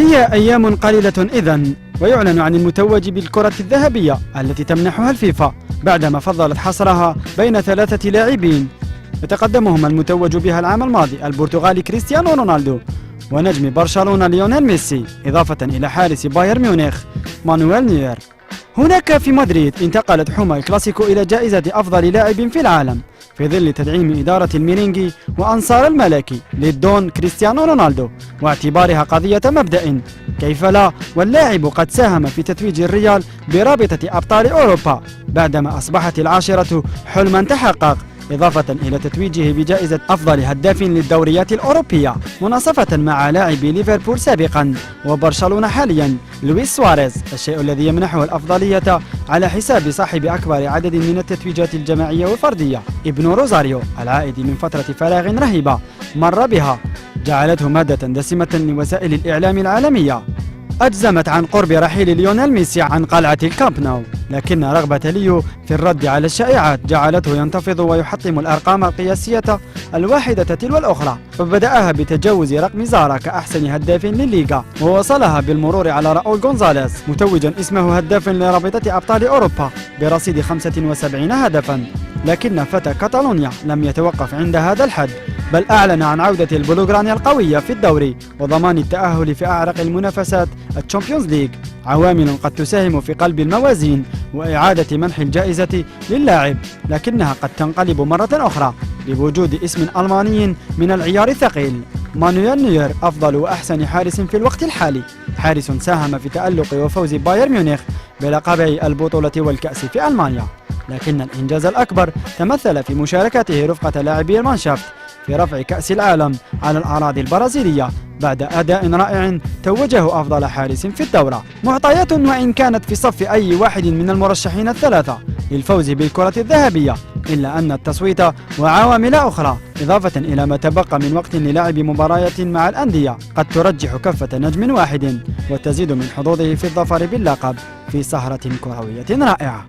هي أيام قليلة إذن ويعلن عن المتوج بالكرة الذهبية التي تمنحها الفيفا بعدما فضلت حصرها بين 3 لاعبين يتقدمهم المتوج بها العام الماضي البرتغالي كريستيانو رونالدو ونجم برشلونة ليونيل ميسي، إضافة إلى حارس بايرن ميونخ مانويل نوير. هناك في مدريد انتقلت حمى الكلاسيكو إلى جائزة أفضل لاعب في العالم في ظل تدعيم إدارة الميرينجي وأنصار الملكي للدون كريستيانو رونالدو، واعتبارها قضية مبدأ كيف لا، واللاعب قد ساهم في تتويج الريال برابطة أبطال أوروبا بعدما أصبحت العاشرة حلما تحقق، إضافة إلى تتويجه بجائزة أفضل هداف للدوريات الأوروبية مناصفة مع لاعبي ليفربول سابقا وبرشلونة حاليا لويس سواريز، الشيء الذي يمنحه الأفضلية على حساب صاحب أكبر عدد من التتويجات الجماعية والفردية ابن روزاريو العائد من فترة فراغ رهيبة مر بها جعلته مادة دسمة لوسائل الإعلام العالمية. أجزمت عن قرب رحيل ليونيل ميسي عن قلعة الكامب نو، لكن رغبة ليو في الرد على الشائعات جعلته ينتفض ويحطم الأرقام القياسية الواحدة تلو الأخرى، فبدأها بتجاوز رقم زارا كأحسن هداف للليغا، ووصلها بالمرور على راؤول غونزاليز متوجا اسمه هداف لرابطة أبطال أوروبا برصيد 75 هدفا. لكن فتى كاتالونيا لم يتوقف عند هذا الحد، بل أعلن عن عودة البلوغرانيا القوية في الدوري وضمان التأهل في أعرق المنافسات الشامبيونز ليج، عوامل قد تساهم في قلب الموازين وإعادة منح الجائزة للاعب، لكنها قد تنقلب مرة أخرى بوجود اسم ألماني من العيار الثقيل مانويل نوير أفضل وأحسن حارس في الوقت الحالي، حارس ساهم في تألق وفوز بايرن ميونخ بلقبي البطولة والكأس في ألمانيا. لكن الإنجاز الأكبر تمثل في مشاركته رفقة لاعبي المانشافت في رفع كأس العالم على الأراضي البرازيلية بعد أداء رائع توجه أفضل حارس في الدورة. معطيات وإن كانت في صف أي واحد من المرشحين الثلاثة للفوز بالكرة الذهبية، إلا أن التصويت وعوامل أخرى إضافة إلى ما تبقى من وقت للعب مباريات مع الأندية قد ترجح كفة نجم واحد وتزيد من حظوظه في الظفر باللقب في سهرة كروية رائعة.